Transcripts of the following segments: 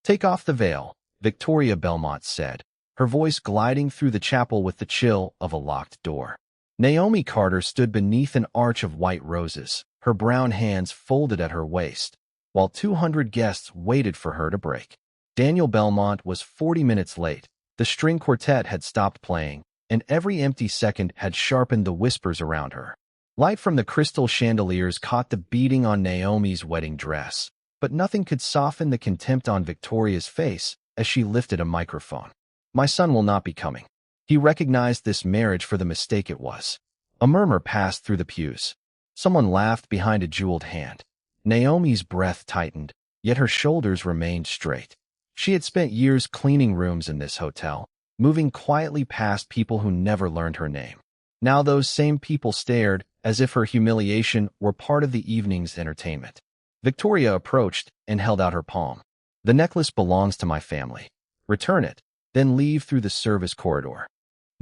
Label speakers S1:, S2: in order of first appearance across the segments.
S1: "Take off the veil," Victoria Belmont said, her voice gliding through the chapel with the chill of a locked door. Naomi Carter stood beneath an arch of white roses, her brown hands folded at her waist, while 200 guests waited for her to break. Daniel Belmont was 40 minutes late. The string quartet had stopped playing, and every empty second had sharpened the whispers around her. Light from the crystal chandeliers caught the beading on Naomi's wedding dress, but nothing could soften the contempt on Victoria's face as she lifted a microphone. "My son will not be coming." He recognized this marriage for the mistake it was. A murmur passed through the pews. Someone laughed behind a jeweled hand. Naomi's breath tightened, yet her shoulders remained straight. She had spent years cleaning rooms in this hotel, moving quietly past people who never learned her name. Now those same people stared, as if her humiliation were part of the evening's entertainment. Victoria approached and held out her palm. "The necklace belongs to my family. Return it, then leave through the service corridor."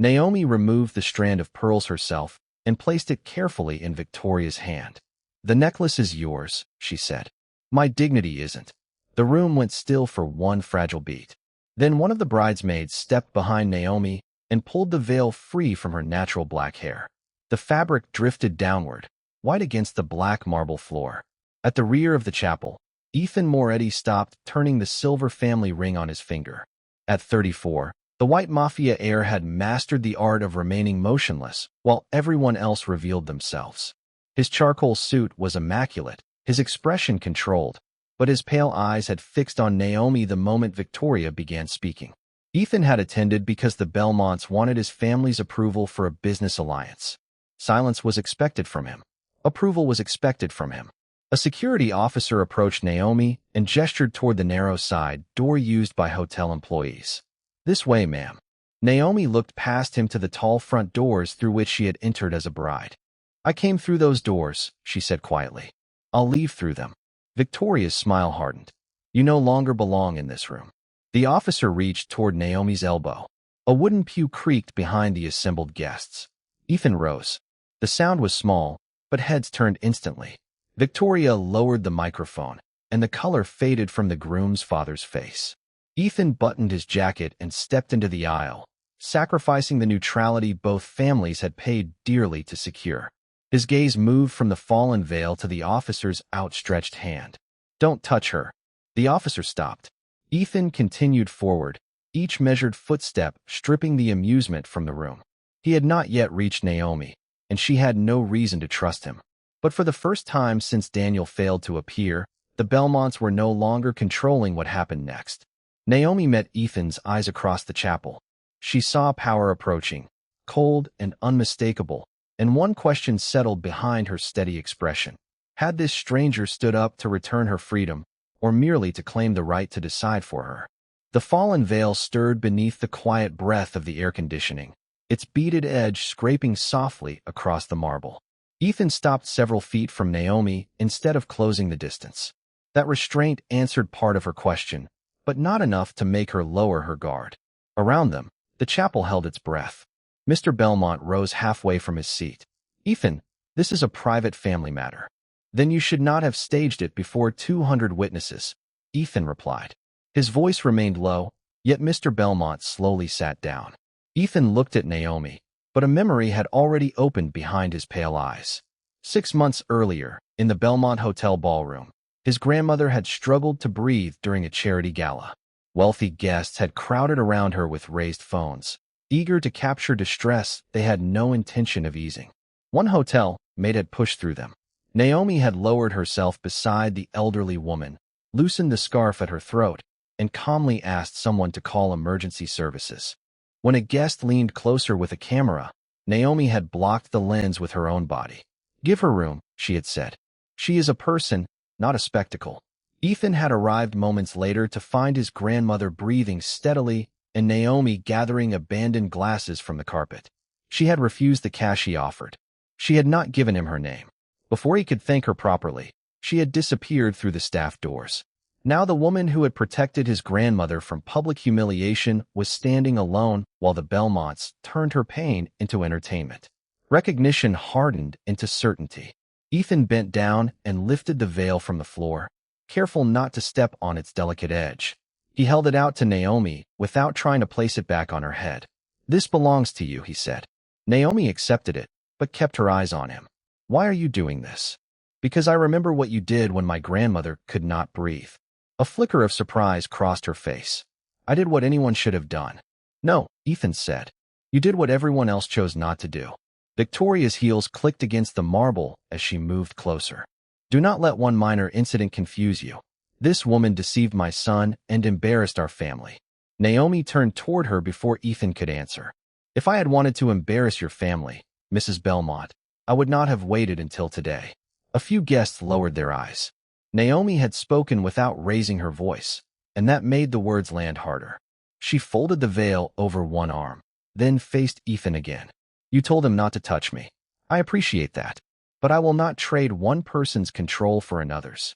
S1: Naomi removed the strand of pearls herself and placed it carefully in Victoria's hand. "The necklace is yours," she said. "My dignity isn't." The room went still for one fragile beat. Then one of the bridesmaids stepped behind Naomi and pulled the veil free from her natural black hair. The fabric drifted downward, white against the black marble floor. At the rear of the chapel, Dante Moretti stopped, turning the silver family ring on his finger. At 34, the white Mafia Heir had mastered the art of remaining motionless while everyone else revealed themselves. His charcoal suit was immaculate, his expression controlled, but his pale eyes had fixed on Naomi the moment Victoria began speaking. Ethan had attended because the Belmonts wanted his family's approval for a business alliance. Silence was expected from him. Approval was expected from him. A security officer approached Naomi and gestured toward the narrow side door used by hotel employees. "This way, ma'am." Naomi looked past him to the tall front doors through which she had entered as a bride. "I came through those doors," she said quietly. "I'll leave through them." Victoria's smile hardened. "You no longer belong in this room." The officer reached toward Naomi's elbow. A wooden pew creaked behind the assembled guests. Ethan rose. The sound was small, but heads turned instantly. Victoria lowered the microphone, and the color faded from the groom's father's face. Ethan buttoned his jacket and stepped into the aisle, sacrificing the neutrality both families had paid dearly to secure. His gaze moved from the fallen veil to the officer's outstretched hand. "Don't touch her." The officer stopped. Ethan continued forward, each measured footstep stripping the amusement from the room. He had not yet reached Naomi, and she had no reason to trust him. But for the first time since Daniel failed to appear, the Belmonts were no longer controlling what happened next. Naomi met Ethan's eyes across the chapel. She saw power approaching, cold and unmistakable, and one question settled behind her steady expression. Had this stranger stood up to return her freedom, or merely to claim the right to decide for her? The fallen veil stirred beneath the quiet breath of the air conditioning, its beaded edge scraping softly across the marble. Ethan stopped several feet from Naomi instead of closing the distance. That restraint answered part of her question, but not enough to make her lower her guard. Around them, the chapel held its breath. Mr. Belmont rose halfway from his seat. "Ethan, this is a private family matter." "Then you should not have staged it before 200 witnesses," Ethan replied. His voice remained low, yet Mr. Belmont slowly sat down. Ethan looked at Naomi, but a memory had already opened behind his pale eyes. 6 months earlier, in the Belmont Hotel ballroom, his grandmother had struggled to breathe during a charity gala. Wealthy guests had crowded around her with raised phones, eager to capture distress they had no intention of easing. One hotel maid had pushed through them. Naomi had lowered herself beside the elderly woman, loosened the scarf at her throat, and calmly asked someone to call emergency services. When a guest leaned closer with a camera, Naomi had blocked the lens with her own body. "Give her room," she had said. "She is a person, not a spectacle." Ethan had arrived moments later to find his grandmother breathing steadily and Naomi gathering abandoned glasses from the carpet. She had refused the cash he offered. She had not given him her name. Before he could thank her properly, she had disappeared through the staff doors. Now the woman who had protected his grandmother from public humiliation was standing alone while the Belmonts turned her pain into entertainment. Recognition hardened into certainty. Ethan bent down and lifted the veil from the floor, careful not to step on its delicate edge. He held it out to Naomi without trying to place it back on her head. "This belongs to you," he said. Naomi accepted it, but kept her eyes on him. "Why are you doing this?" "Because I remember what you did when my grandmother could not breathe." A flicker of surprise crossed her face. "I did what anyone should have done." "No," Ethan said. "You did what everyone else chose not to do." Victoria's heels clicked against the marble as she moved closer. "Do not let one minor incident confuse you. This woman deceived my son and embarrassed our family." Naomi turned toward her before Ethan could answer. "If I had wanted to embarrass your family, Mrs. Belmont, I would not have waited until today." A few guests lowered their eyes. Naomi had spoken without raising her voice, and that made the words land harder. She folded the veil over one arm, then faced Ethan again. "You told him not to touch me. I appreciate that, but I will not trade one person's control for another's."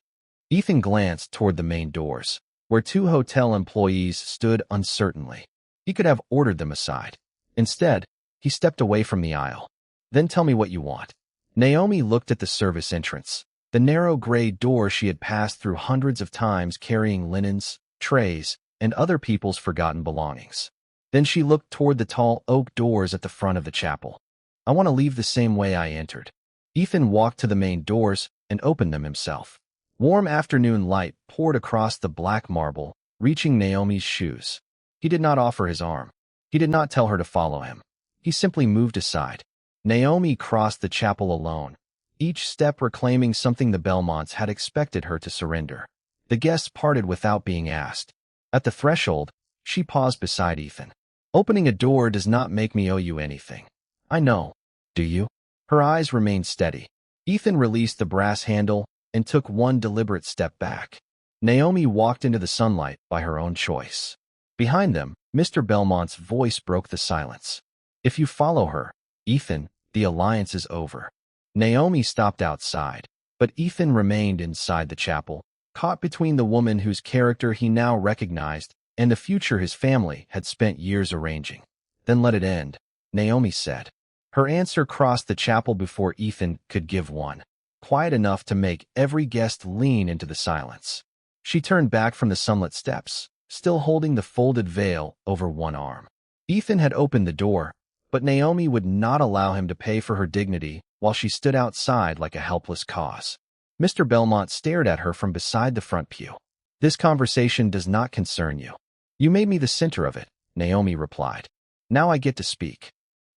S1: Ethan glanced toward the main doors, where two hotel employees stood uncertainly. He could have ordered them aside. Instead, he stepped away from the aisle. "Then tell me what you want." Naomi looked at the service entrance, the narrow gray door she had passed through hundreds of times carrying linens, trays, and other people's forgotten belongings. Then she looked toward the tall oak doors at the front of the chapel. "I want to leave the same way I entered." Ethan walked to the main doors and opened them himself. Warm afternoon light poured across the black marble, reaching Naomi's shoes. He did not offer his arm. He did not tell her to follow him. He simply moved aside. Naomi crossed the chapel alone, each step reclaiming something the Belmonts had expected her to surrender. The guests parted without being asked. At the threshold, she paused beside Ethan. "Opening a door does not make me owe you anything." "I know. Do you?" Her eyes remained steady. Ethan released the brass handle and took one deliberate step back. Naomi walked into the sunlight by her own choice. Behind them, Mr. Belmont's voice broke the silence. "If you follow her, Ethan, the alliance is over." Naomi stopped outside, but Ethan remained inside the chapel, caught between the woman whose character he now recognized and the future his family had spent years arranging. "Then let it end," Naomi said. Her answer crossed the chapel before Ethan could give one, quiet enough to make every guest lean into the silence. She turned back from the sunlit steps, still holding the folded veil over one arm. Ethan had opened the door, but Naomi would not allow him to pay for her dignity while she stood outside like a helpless cause. Mr. Belmont stared at her from beside the front pew. "This conversation does not concern you." "You made me the center of it," Naomi replied. "Now I get to speak."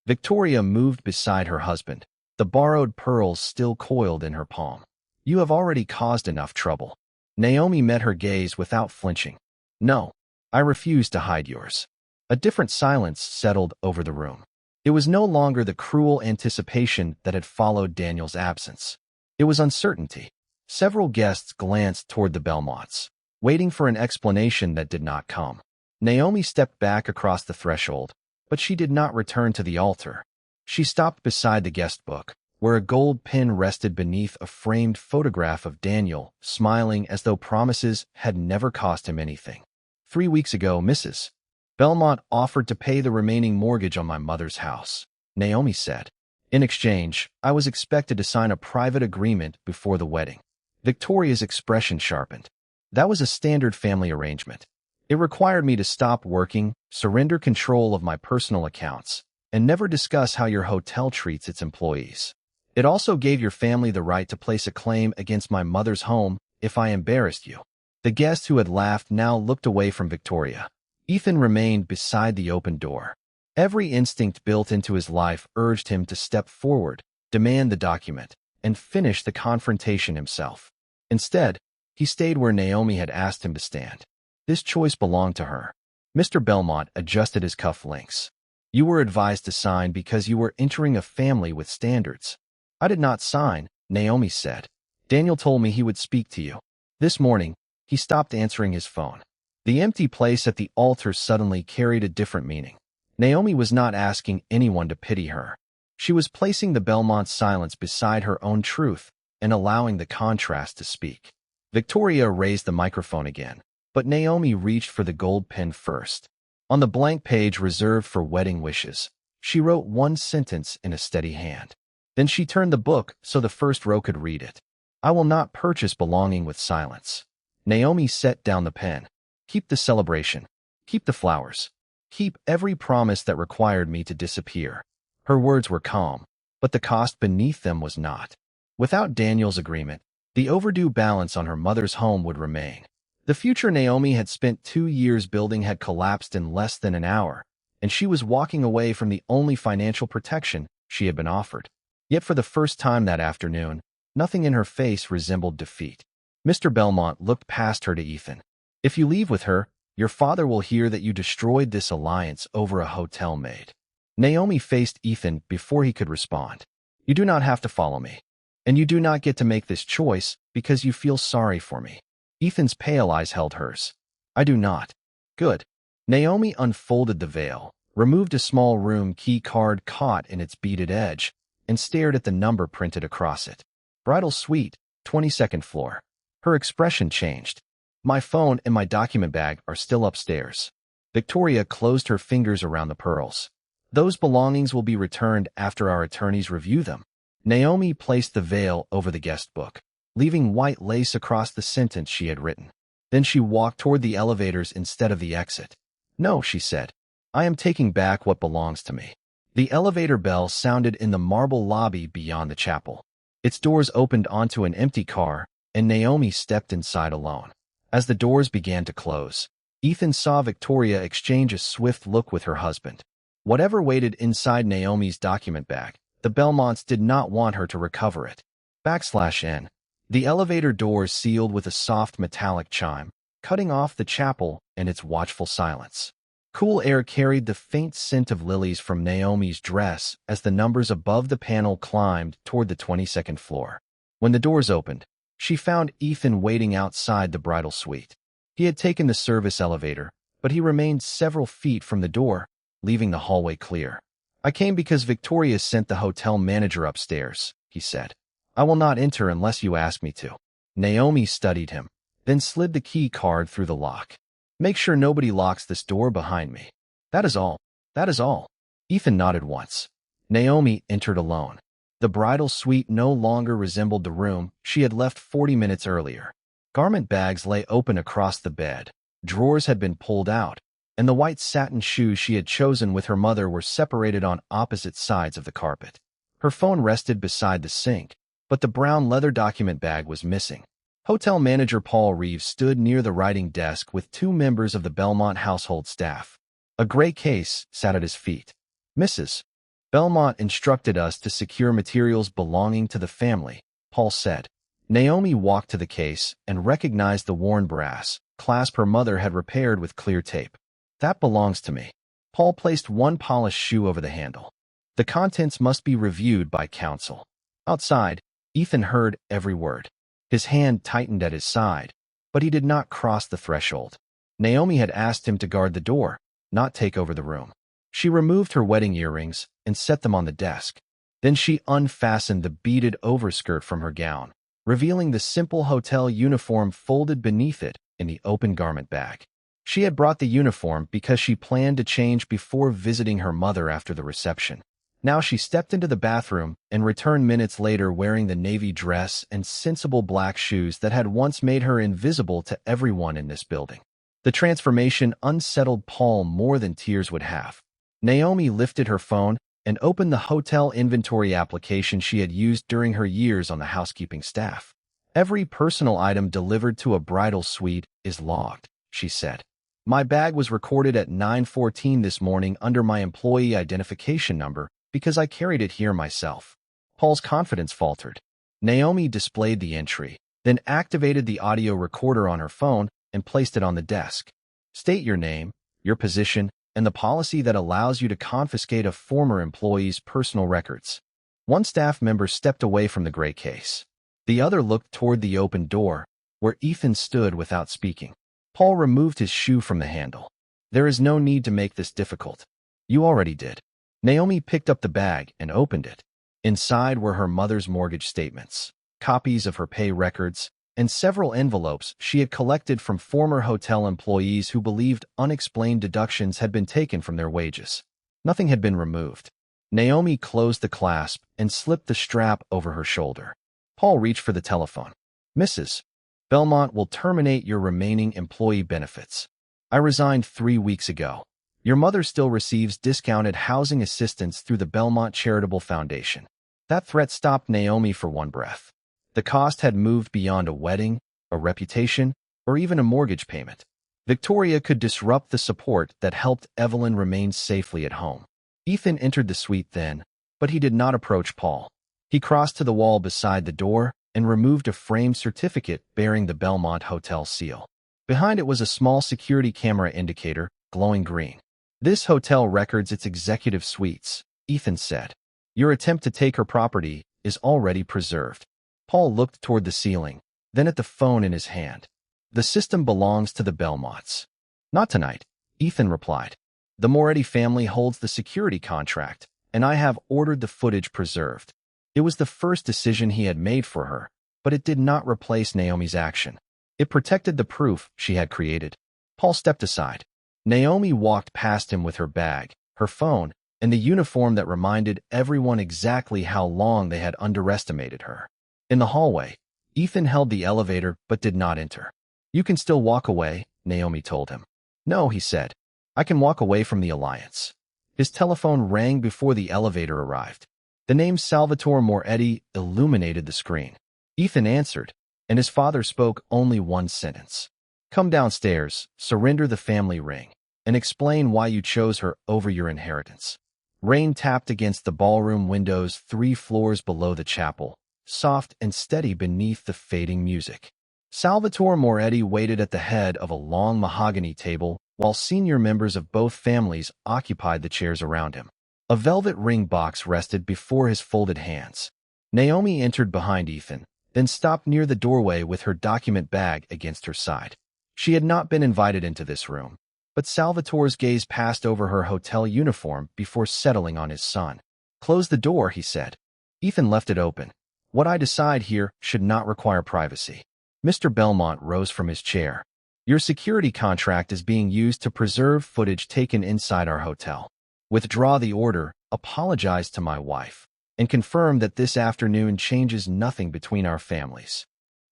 S1: Victoria moved beside her husband, the borrowed pearls still coiled in her palm. "You have already caused enough trouble." Naomi met her gaze without flinching. "No, I refuse to hide yours." A different silence settled over the room. It was no longer the cruel anticipation that had followed Daniel's absence. It was uncertainty. Several guests glanced toward the Belmonts, waiting for an explanation that did not come. Naomi stepped back across the threshold, but she did not return to the altar. She stopped beside the guest book, where a gold pin rested beneath a framed photograph of Daniel, smiling as though promises had never cost him anything. 3 weeks ago, Mrs. Belmont offered to pay the remaining mortgage on my mother's house, Naomi said. In exchange, I was expected to sign a private agreement before the wedding. Victoria's expression sharpened. That was a standard family arrangement. It required me to stop working, surrender control of my personal accounts, and never discuss how your hotel treats its employees. It also gave your family the right to place a claim against my mother's home if I embarrassed you. The guest who had laughed now looked away from Victoria. Ethan remained beside the open door. Every instinct built into his life urged him to step forward, demand the document, and finish the confrontation himself. Instead, he stayed where Naomi had asked him to stand. This choice belonged to her. Mr. Belmont adjusted his cufflinks. You were advised to sign because you were entering a family with standards. I did not sign, Naomi said. Daniel told me he would speak to you. This morning, he stopped answering his phone. The empty place at the altar suddenly carried a different meaning. Naomi was not asking anyone to pity her. She was placing the Belmont's silence beside her own truth and allowing the contrast to speak. Victoria raised the microphone again, but Naomi reached for the gold pen first. On the blank page reserved for wedding wishes, she wrote one sentence in a steady hand. Then she turned the book so the first row could read it. I will not purchase belonging with silence. Naomi set down the pen. Keep the celebration. Keep the flowers. Keep every promise that required me to disappear. Her words were calm, but the cost beneath them was not. Without Daniel's agreement, the overdue balance on her mother's home would remain. The future Naomi had spent 2 years building had collapsed in less than an hour, and she was walking away from the only financial protection she had been offered. Yet for the first time that afternoon, nothing in her face resembled defeat. Mr. Belmont looked past her to Ethan. If you leave with her, your father will hear that you destroyed this alliance over a hotel maid. Naomi faced Ethan before he could respond. You do not have to follow me. And you do not get to make this choice because you feel sorry for me. Ethan's pale eyes held hers. I do not. Good. Naomi unfolded the veil, removed a small room key card caught in its beaded edge, and stared at the number printed across it. Bridal Suite, 22nd floor. Her expression changed. My phone and my document bag are still upstairs. Victoria closed her fingers around the pearls. Those belongings will be returned after our attorneys review them. Naomi placed the veil over the guest book, leaving white lace across the sentence she had written. Then she walked toward the elevators instead of the exit. No, she said. I am taking back what belongs to me. The elevator bell sounded in the marble lobby beyond the chapel. Its doors opened onto an empty car, and Naomi stepped inside alone. As the doors began to close, Ethan saw Victoria exchange a swift look with her husband. Whatever waited inside Naomi's document bag, the Belmonts did not want her to recover it. /N. The elevator doors sealed with a soft metallic chime, cutting off the chapel and its watchful silence. Cool air carried the faint scent of lilies from Naomi's dress as the numbers above the panel climbed toward the 22nd floor. When the doors opened, she found Ethan waiting outside the bridal suite. He had taken the service elevator, but he remained several feet from the door, leaving the hallway clear. I came because Victoria sent the hotel manager upstairs, he said. I will not enter unless you ask me to. Naomi studied him, then slid the key card through the lock. Make sure nobody locks this door behind me. That is all. That is all. Ethan nodded once. Naomi entered alone. The bridal suite no longer resembled the room she had left 40 minutes earlier. Garment bags lay open across the bed. Drawers had been pulled out, and the white satin shoes she had chosen with her mother were separated on opposite sides of the carpet. Her phone rested beside the sink, but the brown leather document bag was missing. Hotel manager Paul Reeves stood near the writing desk with 2 members of the Belmont household staff. A gray case sat at his feet. Mrs. Belmont instructed us to secure materials belonging to the family, Paul said. Naomi walked to the case and recognized the worn brass clasp her mother had repaired with clear tape. That belongs to me. Paul placed one polished shoe over the handle. The contents must be reviewed by counsel. Outside, Ethan heard every word. His hand tightened at his side, but he did not cross the threshold. Naomi had asked him to guard the door, not take over the room. She removed her wedding earrings and set them on the desk. Then she unfastened the beaded overskirt from her gown, revealing the simple hotel uniform folded beneath it in the open garment bag. She had brought the uniform because she planned to change before visiting her mother after the reception. Now she stepped into the bathroom and returned minutes later wearing the navy dress and sensible black shoes that had once made her invisible to everyone in this building. The transformation unsettled Paul more than tears would have. Naomi lifted her phone and opened the hotel inventory application she had used during her years on the housekeeping staff. Every personal item delivered to a bridal suite is logged, she said. My bag was recorded at 9:14 this morning under my employee identification number because I carried it here myself. Paul's confidence faltered. Naomi displayed the entry, then activated the audio recorder on her phone and placed it on the desk. State your name, your position, and the policy that allows you to confiscate a former employee's personal records. One staff member stepped away from the gray case. The other looked toward the open door, where Ethan stood without speaking. Paul removed his shoe from the handle. There is no need to make this difficult. You already did. Naomi picked up the bag and opened it. Inside were her mother's mortgage statements, copies of her pay records, and several envelopes she had collected from former hotel employees who believed unexplained deductions had been taken from their wages. Nothing had been removed. Naomi closed the clasp and slipped the strap over her shoulder. Paul reached for the telephone. Mrs. Belmont will terminate your remaining employee benefits. I resigned 3 weeks ago. Your mother still receives discounted housing assistance through the Belmont Charitable Foundation. That threat stopped Naomi for one breath. The cost had moved beyond a wedding, a reputation, or even a mortgage payment. Victoria could disrupt the support that helped Evelyn remain safely at home. Ethan entered the suite then, but he did not approach Paul. He crossed to the wall beside the door and removed a framed certificate bearing the Belmont Hotel seal. Behind it was a small security camera indicator, glowing green. This hotel records its executive suites, Ethan said. Your attempt to take her property is already preserved. Paul looked toward the ceiling, then at the phone in his hand. The system belongs to the Belmonts. Not tonight, Ethan replied. The Moretti family holds the security contract, and I have ordered the footage preserved. It was the first decision he had made for her, but it did not replace Naomi's action. It protected the proof she had created. Paul stepped aside. Naomi walked past him with her bag, her phone, and the uniform that reminded everyone exactly how long they had underestimated her. In the hallway, Ethan held the elevator but did not enter. You can still walk away, Naomi told him. No, he said. I can walk away from the alliance. His telephone rang before the elevator arrived. The name Salvatore Moretti illuminated the screen. Ethan answered, and his father spoke only one sentence. Come downstairs, surrender the family ring, and explain why you chose her over your inheritance. Rain tapped against the ballroom windows 3 floors below the chapel, soft and steady beneath the fading music. Salvatore Moretti waited at the head of a long mahogany table while senior members of both families occupied the chairs around him. A velvet ring box rested before his folded hands. Naomi entered behind Ethan, then stopped near the doorway with her document bag against her side. She had not been invited into this room, but Salvatore's gaze passed over her hotel uniform before settling on his son. Close the door, he said. Ethan left it open. What I decide here should not require privacy. Mr. Belmont rose from his chair. Your security contract is being used to preserve footage taken inside our hotel. Withdraw the order, apologize to my wife, and confirm that this afternoon changes nothing between our families.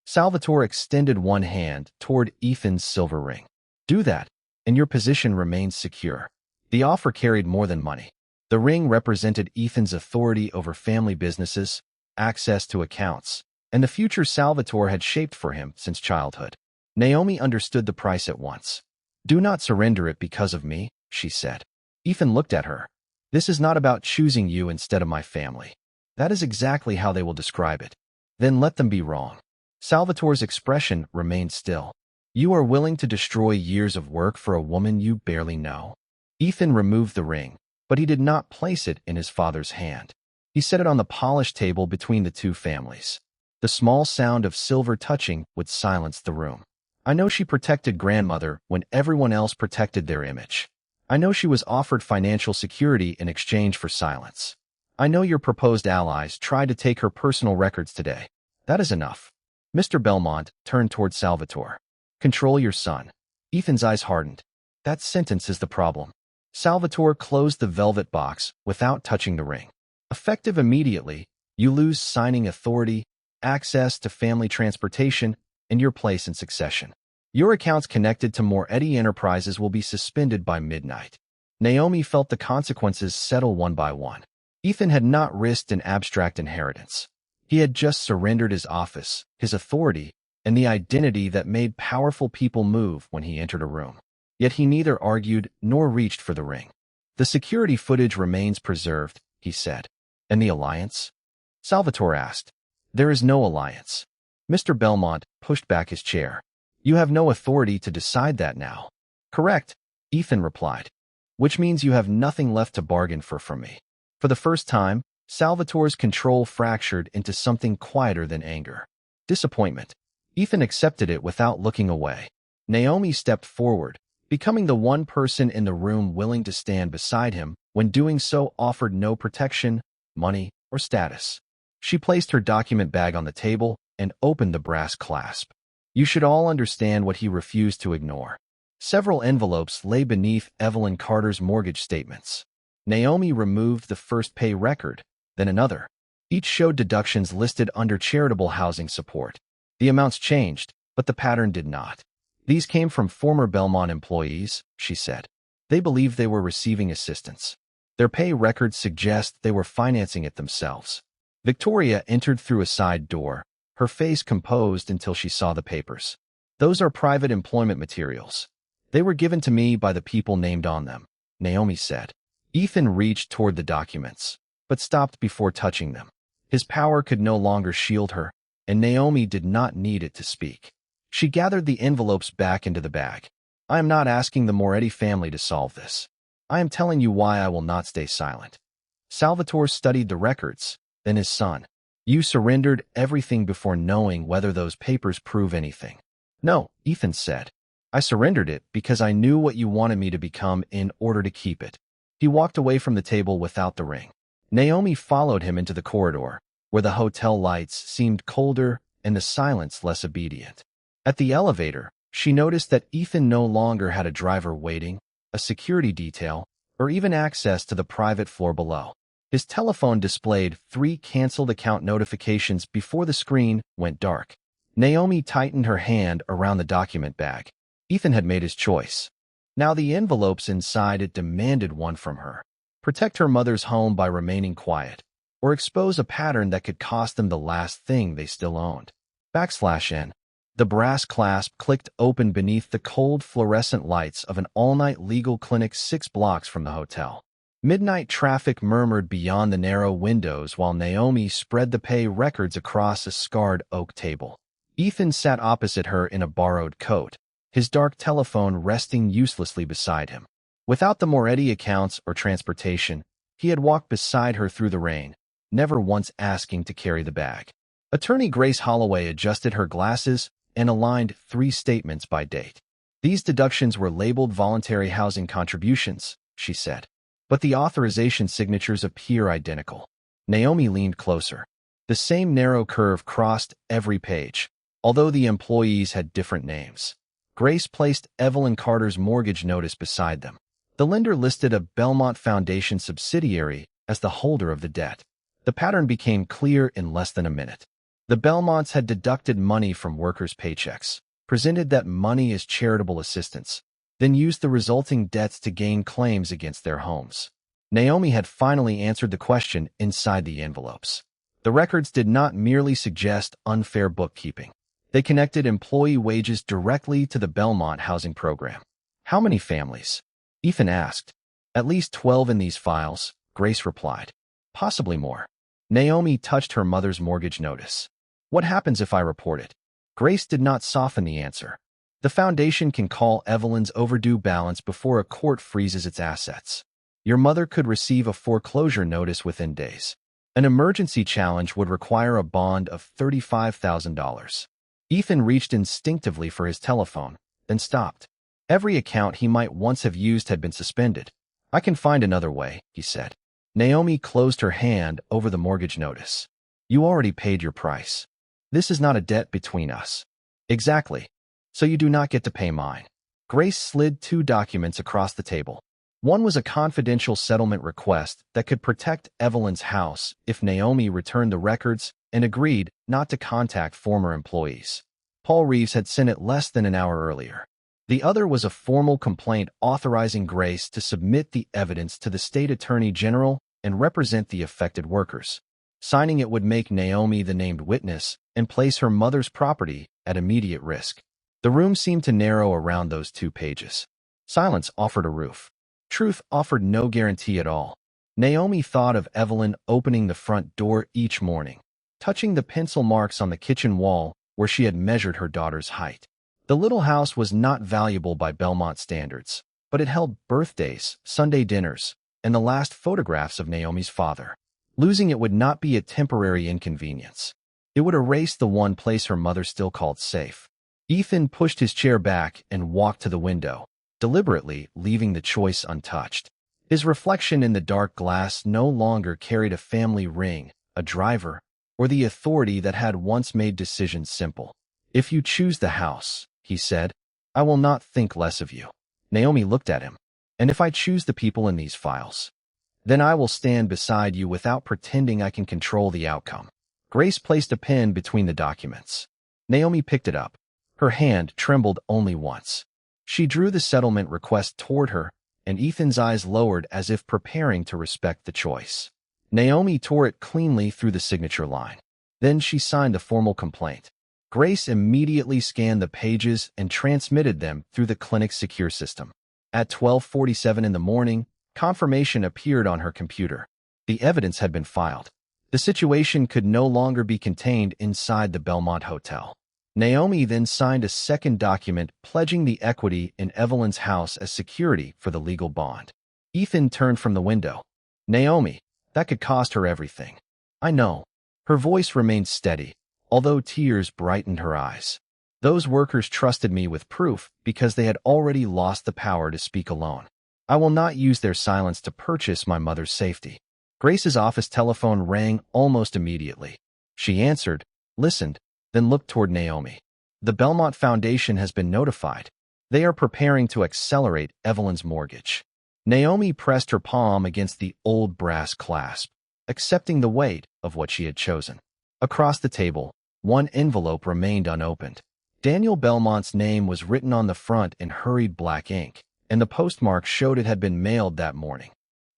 S1: Salvatore extended one hand toward Ethan's silver ring. Do that, and your position remains secure. The offer carried more than money. The ring represented Ethan's authority over family businesses, access to accounts, and the future Salvatore had shaped for him since childhood. Naomi understood the price at once. Do not surrender it because of me, she said. Ethan looked at her. This is not about choosing you instead of my family. That is exactly how they will describe it. Then let them be wrong. Salvatore's expression remained still. You are willing to destroy years of work for a woman you barely know? Ethan removed the ring, but he did not place it in his father's hand. He set it on the polished table between the two families. The small sound of silver touching would silence the room. I know she protected grandmother when everyone else protected their image. I know she was offered financial security in exchange for silence. I know your proposed allies tried to take her personal records today. That is enough. Mr. Belmont turned toward Salvatore. Control your son. Ethan's eyes hardened. That sentence is the problem. Salvatore closed the velvet box without touching the ring. Effective immediately, you lose signing authority, access to family transportation, and your place in succession. Your accounts connected to Moretti Enterprises will be suspended by midnight. Naomi felt the consequences settle one by one. Ethan had not risked an abstract inheritance. He had just surrendered his office, his authority, and the identity that made powerful people move when he entered a room. Yet he neither argued nor reached for the ring. The security footage remains preserved, he said. And the alliance? Salvatore asked. There is no alliance. Mr. Belmont pushed back his chair. You have no authority to decide that now. Correct, Ethan replied. Which means you have nothing left to bargain for from me. For the first time, Salvatore's control fractured into something quieter than anger. Disappointment. Ethan accepted it without looking away. Naomi stepped forward, becoming the one person in the room willing to stand beside him when doing so offered no protection, money, or status. She placed her document bag on the table and opened the brass clasp. You should all understand what he refused to ignore. Several envelopes lay beneath Evelyn Carter's mortgage statements. Naomi removed the first pay record, then another. Each showed deductions listed under charitable housing support. The amounts changed, but the pattern did not. These came from former Belmont employees, she said. They believed they were receiving assistance. Their pay records suggest they were financing it themselves. Victoria entered through a side door, her face composed until she saw the papers. Those are private employment materials. They were given to me by the people named on them, Naomi said. Ethan reached toward the documents, but stopped before touching them. His power could no longer shield her, and Naomi did not need it to speak. She gathered the envelopes back into the bag. I am not asking the Moretti family to solve this. I am telling you why I will not stay silent. Salvatore studied the records, then his son. You surrendered everything before knowing whether those papers prove anything. No, Ethan said. I surrendered it because I knew what you wanted me to become in order to keep it. He walked away from the table without the ring. Naomi followed him into the corridor, where the hotel lights seemed colder and the silence less obedient. At the elevator, she noticed that Ethan no longer had a driver waiting, a security detail, or even access to the private floor below. His telephone displayed 3 canceled account notifications before the screen went dark. Naomi tightened her hand around the document bag. Ethan had made his choice. Now the envelopes inside it demanded one from her. Protect her mother's home by remaining quiet, or expose a pattern that could cost them the last thing they still owned. \N. The brass clasp clicked open beneath the cold fluorescent lights of an all-night legal clinic 6 blocks from the hotel. Midnight traffic murmured beyond the narrow windows while Naomi spread the pay records across a scarred oak table. Ethan sat opposite her in a borrowed coat, his dark telephone resting uselessly beside him. Without the Moretti accounts or transportation, he had walked beside her through the rain, never once asking to carry the bag. Attorney Grace Holloway adjusted her glasses and aligned 3 statements by date. These deductions were labeled voluntary housing contributions, she said, but the authorization signatures appear identical. Naomi leaned closer. The same narrow curve crossed every page, although the employees had different names. Grace placed Evelyn Carter's mortgage notice beside them. The lender listed a Belmont Foundation subsidiary as the holder of the debt. The pattern became clear in less than a minute. The Belmonts had deducted money from workers' paychecks, presented that money as charitable assistance, then used the resulting debts to gain claims against their homes. Naomi had finally answered the question inside the envelopes. The records did not merely suggest unfair bookkeeping. They connected employee wages directly to the Belmont housing program. How many families? Ethan asked. At least 12 in these files, Grace replied. Possibly more. Naomi touched her mother's mortgage notice. What happens if I report it? Grace did not soften the answer. The foundation can call Evelyn's overdue balance before a court freezes its assets. Your mother could receive a foreclosure notice within days. An emergency challenge would require a bond of $35,000. Ethan reached instinctively for his telephone, then stopped. Every account he might once have used had been suspended. I can find another way, he said. Naomi closed her hand over the mortgage notice. You already paid your price. This is not a debt between us. Exactly. So you do not get to pay mine. Grace slid 2 documents across the table. One was a confidential settlement request that could protect Evelyn's house if Naomi returned the records and agreed not to contact former employees. Paul Reeves had sent it less than an hour earlier. The other was a formal complaint authorizing Grace to submit the evidence to the state attorney general and represent the affected workers. Signing it would make Naomi the named witness and place her mother's property at immediate risk. The room seemed to narrow around those 2 pages. Silence offered a roof. Truth offered no guarantee at all. Naomi thought of Evelyn opening the front door each morning, touching the pencil marks on the kitchen wall where she had measured her daughter's height. The little house was not valuable by Belmont standards, but it held birthdays, Sunday dinners, and the last photographs of Naomi's father. Losing it would not be a temporary inconvenience. It would erase the one place her mother still called safe. Ethan pushed his chair back and walked to the window, deliberately leaving the choice untouched. His reflection in the dark glass no longer carried a family ring, a driver, or the authority that had once made decisions simple. If you choose the house, he said, I will not think less of you. Naomi looked at him. And if I choose the people in these files, then I will stand beside you without pretending I can control the outcome. Grace placed a pen between the documents. Naomi picked it up. Her hand trembled only once. She drew the settlement request toward her, and Ethan's eyes lowered as if preparing to respect the choice. Naomi tore it cleanly through the signature line. Then she signed the formal complaint. Grace immediately scanned the pages and transmitted them through the clinic's secure system. At 12:47 in the morning, confirmation appeared on her computer. The evidence had been filed. The situation could no longer be contained inside the Belmont Hotel. Naomi then signed a second document pledging the equity in Evelyn's house as security for the legal bond. Ethan turned from the window. Naomi, that could cost her everything. I know. Her voice remained steady, although tears brightened her eyes. Those workers trusted me with proof because they had already lost the power to speak alone. I will not use their silence to purchase my mother's safety. Grace's office telephone rang almost immediately. She answered, listened, then looked toward Naomi. The Belmont Foundation has been notified. They are preparing to accelerate Evelyn's mortgage. Naomi pressed her palm against the old brass clasp, accepting the weight of what she had chosen. Across the table, one envelope remained unopened. Daniel Belmont's name was written on the front in hurried black ink, and the postmark showed it had been mailed that morning.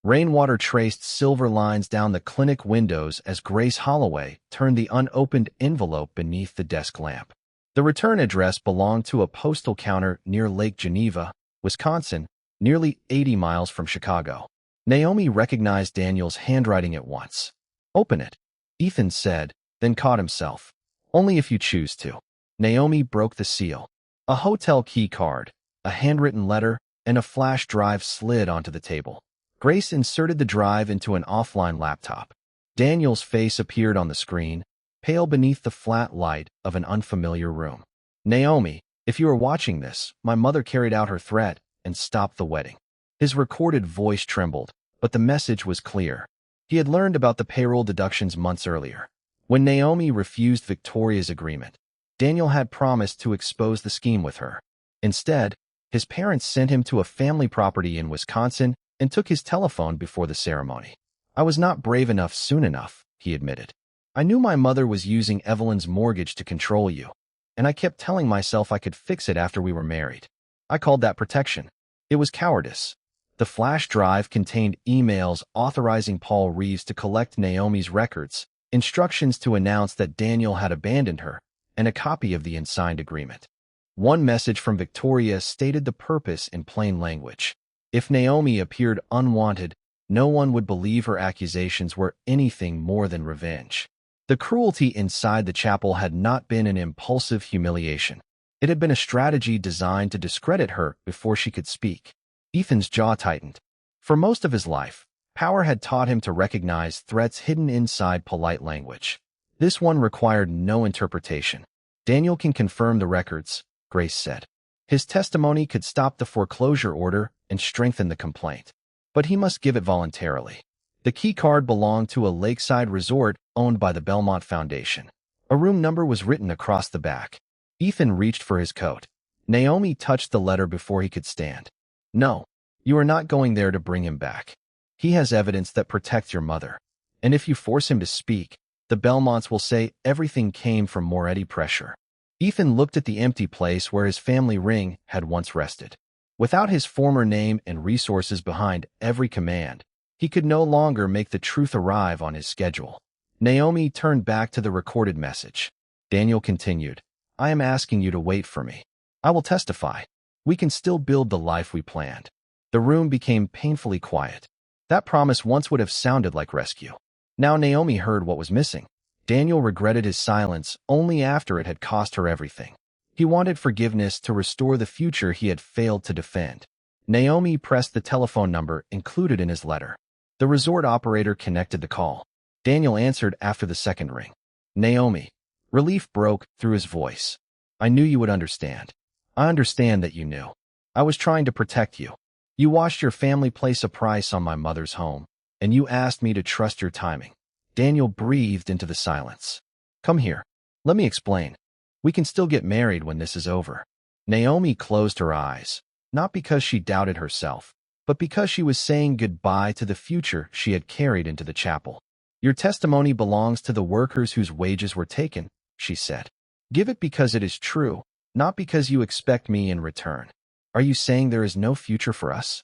S1: Rainwater traced silver lines down the clinic windows as Grace Holloway turned the unopened envelope beneath the desk lamp. The return address belonged to a postal counter near Lake Geneva, Wisconsin, nearly 80 miles from Chicago. Naomi recognized Daniel's handwriting at once. Open it, Ethan said, then caught himself. Only if you choose to. Naomi broke the seal. A hotel key card, a handwritten letter, and a flash drive slid onto the table. Grace inserted the drive into an offline laptop. Daniel's face appeared on the screen, pale beneath the flat light of an unfamiliar room. Naomi, if you are watching this, my mother carried out her threat and stopped the wedding. His recorded voice trembled, but the message was clear. He had learned about the payroll deductions months earlier. When Naomi refused Victoria's agreement, Daniel had promised to expose the scheme with her. Instead, his parents sent him to a family property in Wisconsin and took his telephone before the ceremony. I was not brave enough soon enough, he admitted. I knew my mother was using Evelyn's mortgage to control you, and I kept telling myself I could fix it after we were married. I called that protection. It was cowardice. The flash drive contained emails authorizing Paul Reeves to collect Naomi's records, instructions to announce that Daniel had abandoned her, and a copy of the unsigned agreement. One message from Victoria stated the purpose in plain language. If Naomi appeared unwanted, no one would believe her accusations were anything more than revenge. The cruelty inside the chapel had not been an impulsive humiliation. It had been a strategy designed to discredit her before she could speak. Ethan's jaw tightened. For most of his life, power had taught him to recognize threats hidden inside polite language. This one required no interpretation. Daniel can confirm the records, Grace said. His testimony could stop the foreclosure order and strengthen the complaint. But he must give it voluntarily. The key card belonged to a lakeside resort owned by the Belmont Foundation. A room number was written across the back. Ethan reached for his coat. Naomi touched the letter before he could stand. No, you are not going there to bring him back. He has evidence that protects your mother. And if you force him to speak, the Belmonts will say everything came from Moretti pressure. Ethan looked at the empty place where his family ring had once rested. Without his former name and resources behind every command, he could no longer make the truth arrive on his schedule. Naomi turned back to the recorded message. Daniel continued, I am asking you to wait for me. I will testify. We can still build the life we planned. The room became painfully quiet. That promise once would have sounded like rescue. Now Naomi heard what was missing. Daniel regretted his silence only after it had cost her everything. He wanted forgiveness to restore the future he had failed to defend. Naomi pressed the telephone number included in his letter. The resort operator connected the call. Daniel answered after the second ring. Naomi. Relief broke through his voice. I knew you would understand. I understand that you knew. I was trying to protect you. You watched your family place a price on my mother's home, and you asked me to trust your timing. Daniel breathed into the silence. Come here. Let me explain. We can still get married when this is over. Naomi closed her eyes, not because she doubted herself, but because she was saying goodbye to the future she had carried into the chapel. Your testimony belongs to the workers whose wages were taken, she said. Give it because it is true, not because you expect me in return. Are you saying there is no future for us?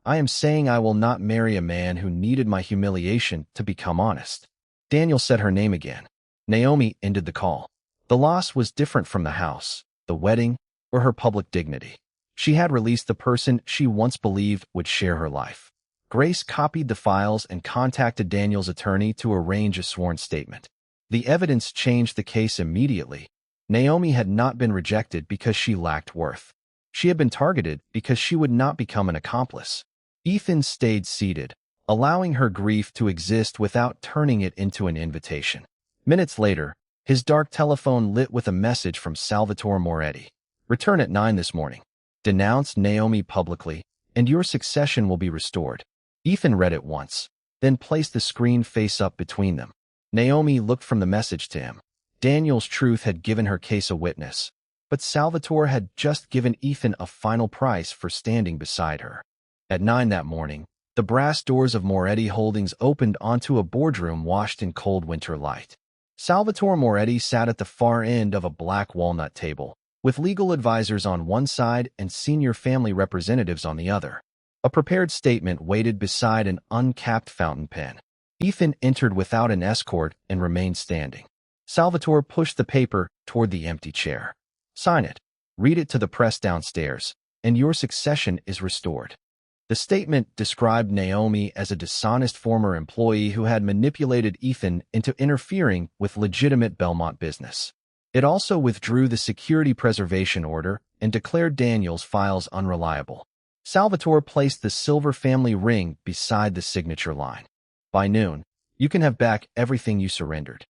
S1: I am saying I will not marry a man who needed my humiliation to become honest. Daniel said her name again. Naomi ended the call. The loss was different from the house, the wedding, or her public dignity. She had released the person she once believed would share her life. Grace copied the files and contacted Daniel's attorney to arrange a sworn statement. The evidence changed the case immediately. Naomi had not been rejected because she lacked worth. She had been targeted because she would not become an accomplice. Ethan stayed seated, allowing her grief to exist without turning it into an invitation. Minutes later, his dark telephone lit with a message from Salvatore Moretti. Return at 9 this morning. Denounce Naomi publicly, and your succession will be restored. Ethan read it once, then placed the screen face up between them. Naomi looked from the message to him. Daniel's truth had given her case a witness, but Salvatore had just given Ethan a final price for standing beside her. At 9 that morning, the brass doors of Moretti Holdings opened onto a boardroom washed in cold winter light. Salvatore Moretti sat at the far end of a black walnut table, with legal advisors on one side and senior family representatives on the other. A prepared statement waited beside an uncapped fountain pen. Ethan entered without an escort and remained standing. Salvatore pushed the paper toward the empty chair. Sign it. Read it to the press downstairs, and your succession is restored. The statement described Naomi as a dishonest former employee who had manipulated Ethan into interfering with legitimate Belmont business. It also withdrew the security preservation order and declared Daniel's files unreliable. Salvatore placed the silver family ring beside the signature line. By noon, you can have back everything you surrendered.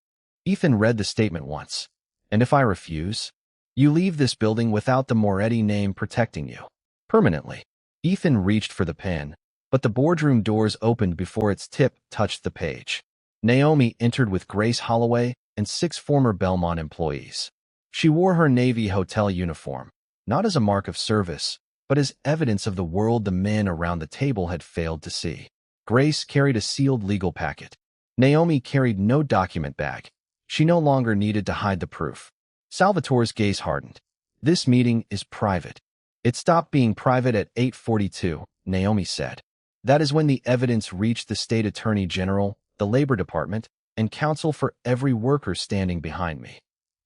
S1: Ethan read the statement once. And if I refuse? You leave this building without the Moretti name protecting you. Permanently. Ethan reached for the pen, but the boardroom doors opened before its tip touched the page. Naomi entered with Grace Holloway and 6 former Belmont employees. She wore her Navy hotel uniform, not as a mark of service, but as evidence of the world the men around the table had failed to see. Grace carried a sealed legal packet. Naomi carried no document bag. She no longer needed to hide the proof. Salvatore's gaze hardened. This meeting is private. It stopped being private at 8:42, Naomi said. That is when the evidence reached the state attorney general, the Labor Department, and counsel for every worker standing behind me.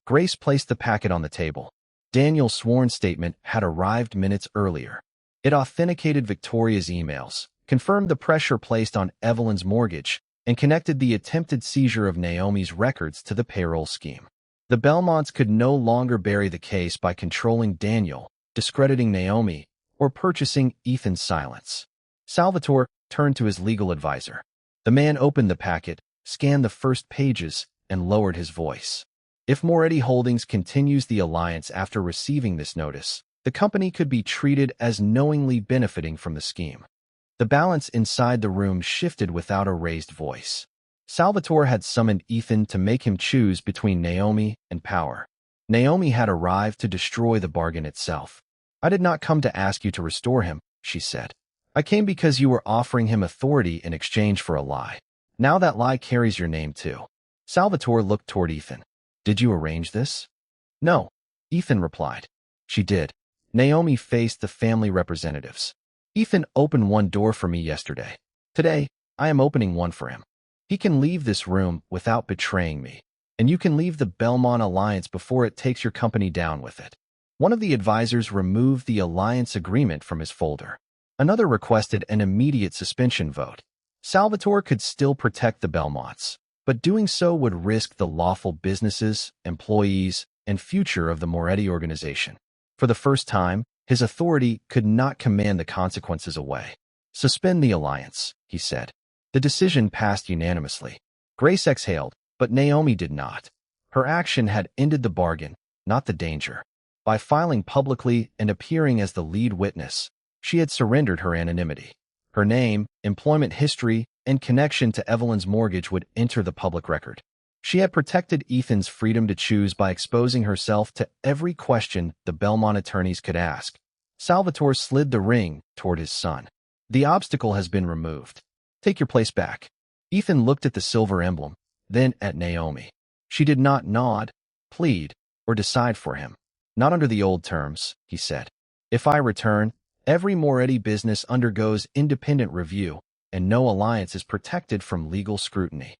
S1: Grace placed the packet on the table. Daniel's sworn statement had arrived minutes earlier. It authenticated Victoria's emails, confirmed the pressure placed on Evelyn's mortgage, and connected the attempted seizure of Naomi's records to the payroll scheme. The Belmonts could no longer bury the case by controlling Daniel, discrediting Naomi, or purchasing Ethan's silence. Salvatore turned to his legal advisor. The man opened the packet, scanned the first pages, and lowered his voice. If Moretti Holdings continues the alliance after receiving this notice, the company could be treated as knowingly benefiting from the scheme. The balance inside the room shifted without a raised voice. Salvatore had summoned Ethan to make him choose between Naomi and power. Naomi had arrived to destroy the bargain itself. I did not come to ask you to restore him, she said. I came because you were offering him authority in exchange for a lie. Now that lie carries your name too. Salvatore looked toward Ethan. Did you arrange this? No, Ethan replied. She did. Naomi faced the family representatives. Ethan opened one door for me yesterday. Today, I am opening one for him. He can leave this room without betraying me, and you can leave the Belmont Alliance before it takes your company down with it. One of the advisors removed the alliance agreement from his folder. Another requested an immediate suspension vote. Salvatore could still protect the Belmonts, but doing so would risk the lawful businesses, employees, and future of the Moretti organization. For the first time, his authority could not command the consequences away. Suspend the alliance, he said. The decision passed unanimously. Grace exhaled, but Naomi did not. Her action had ended the bargain, not the danger. By filing publicly and appearing as the lead witness, she had surrendered her anonymity. Her name, employment history, and connection to Evelyn's mortgage would enter the public record. She had protected Ethan's freedom to choose by exposing herself to every question the Belmont attorneys could ask. Salvatore slid the ring toward his son. The obstacle has been removed. Take your place back. Ethan looked at the silver emblem, then at Naomi. She did not nod, plead, or decide for him. Not under the old terms, he said. If I return, every Moretti business undergoes independent review, and no alliance is protected from legal scrutiny.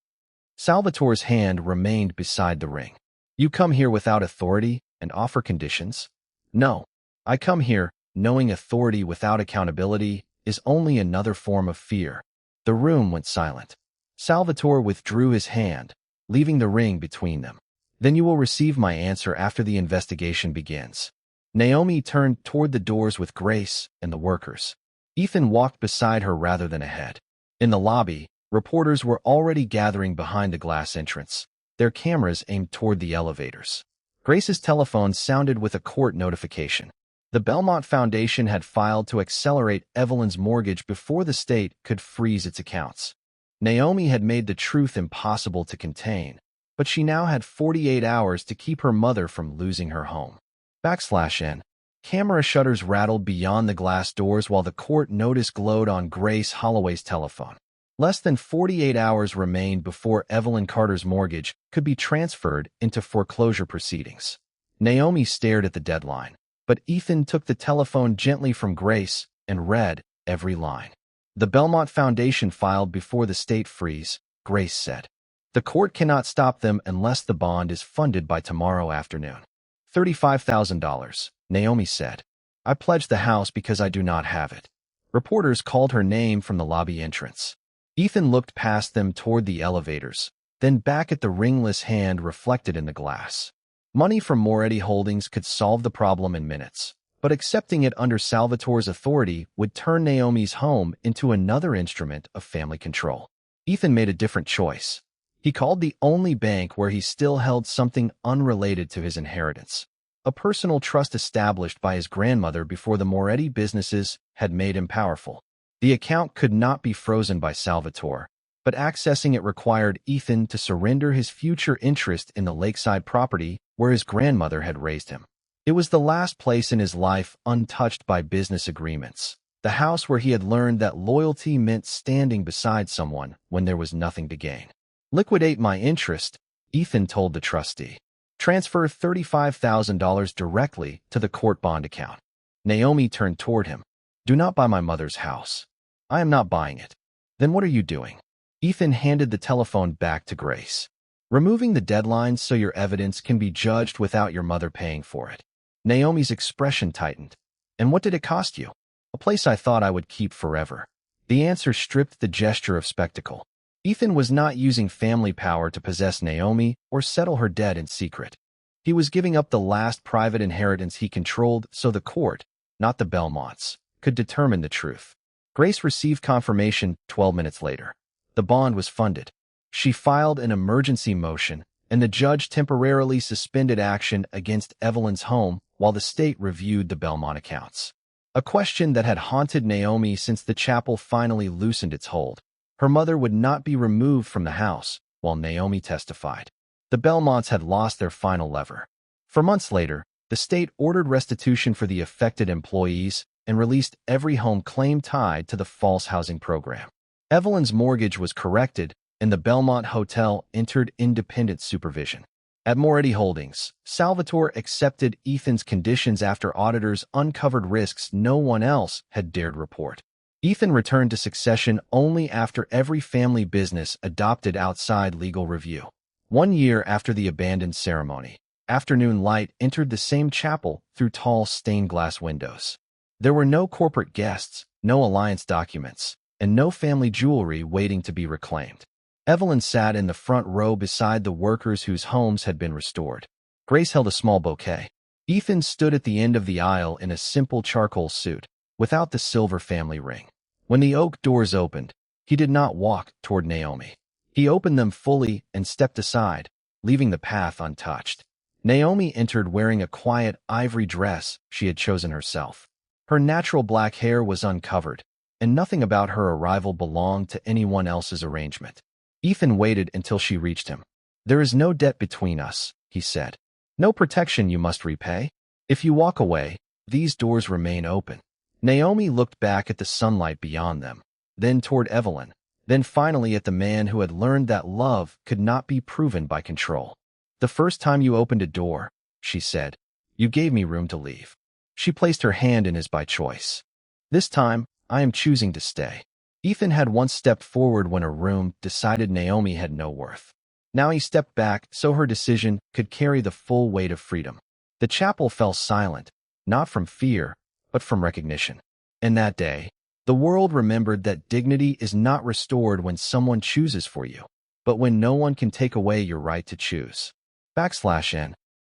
S1: Salvatore's hand remained beside the ring. You come here without authority and offer conditions? No. I come here knowing authority without accountability is only another form of fear. The room went silent. Salvatore withdrew his hand, leaving the ring between them. Then you will receive my answer after the investigation begins. Naomi turned toward the doors with Grace and the workers. Ethan walked beside her rather than ahead. In the lobby, reporters were already gathering behind the glass entrance, their cameras aimed toward the elevators. Grace's telephone sounded with a court notification. The Belmont Foundation had filed to accelerate Evelyn's mortgage before the state could freeze its accounts. Naomi had made the truth impossible to contain, but she now had 48 hours to keep her mother from losing her home. /N. Camera shutters rattled beyond the glass doors while the court notice glowed on Grace Holloway's telephone. Less than 48 hours remained before Evelyn Carter's mortgage could be transferred into foreclosure proceedings. Naomi stared at the deadline, but Ethan took the telephone gently from Grace and read every line. The Belmont Foundation filed before the state freeze, Grace said. The court cannot stop them unless the bond is funded by tomorrow afternoon. $35,000, Naomi said. I pledged the house because I do not have it. Reporters called her name from the lobby entrance. Ethan looked past them toward the elevators, then back at the ringless hand reflected in the glass. Money from Moretti Holdings could solve the problem in minutes, but accepting it under Salvatore's authority would turn Naomi's home into another instrument of family control. Ethan made a different choice. He called the only bank where he still held something unrelated to his inheritance, a personal trust established by his grandmother before the Moretti businesses had made him powerful. The account could not be frozen by Salvatore, but accessing it required Ethan to surrender his future interest in the lakeside property where his grandmother had raised him. It was the last place in his life untouched by business agreements, the house where he had learned that loyalty meant standing beside someone when there was nothing to gain. Liquidate my interest, Ethan told the trustee. Transfer $35,000 directly to the court bond account. Naomi turned toward him. Do not buy my mother's house. I am not buying it. Then what are you doing? Ethan handed the telephone back to Grace. Removing the deadlines so your evidence can be judged without your mother paying for it. Naomi's expression tightened. And what did it cost you? A place I thought I would keep forever. The answer stripped the gesture of spectacle. Ethan was not using family power to possess Naomi or settle her debt in secret. He was giving up the last private inheritance he controlled so the court, not the Belmonts, could determine the truth. Grace received confirmation 12 minutes later. The bond was funded. She filed an emergency motion, and the judge temporarily suspended action against Evelyn's home while the state reviewed the Belmont accounts. A question that had haunted Naomi since the chapel finally loosened its hold. Her mother would not be removed from the house, while Naomi testified. The Belmonts had lost their final lever. For months later, the state ordered restitution for the affected employees and released every home claim tied to the false housing program. Evelyn's mortgage was corrected, and the Belmont Hotel entered independent supervision. At Moretti Holdings, Salvatore accepted Ethan's conditions after auditors uncovered risks no one else had dared report. Ethan returned to succession only after every family business adopted outside legal review. 1 year after the abandoned ceremony, afternoon light entered the same chapel through tall stained glass windows. There were no corporate guests, no alliance documents, and no family jewelry waiting to be reclaimed. Evelyn sat in the front row beside the workers whose homes had been restored. Grace held a small bouquet. Ethan stood at the end of the aisle in a simple charcoal suit, without the silver family ring. When the oak doors opened, he did not walk toward Naomi. He opened them fully and stepped aside, leaving the path untouched. Naomi entered wearing a quiet ivory dress she had chosen herself. Her natural black hair was uncovered, and nothing about her arrival belonged to anyone else's arrangement. Ethan waited until she reached him. There is no debt between us, he said. No protection you must repay. If you walk away, these doors remain open. Naomi looked back at the sunlight beyond them, then toward Evelyn, then finally at the man who had learned that love could not be proven by control. The first time you opened a door, she said, You gave me room to leave. She placed her hand in his by choice. This time, I am choosing to stay. Ethan had once stepped forward when a room decided Naomi had no worth. Now he stepped back so her decision could carry the full weight of freedom. The chapel fell silent, not from fear, but from recognition. And that day, the world remembered that dignity is not restored when someone chooses for you, but when no one can take away your right to choose. /N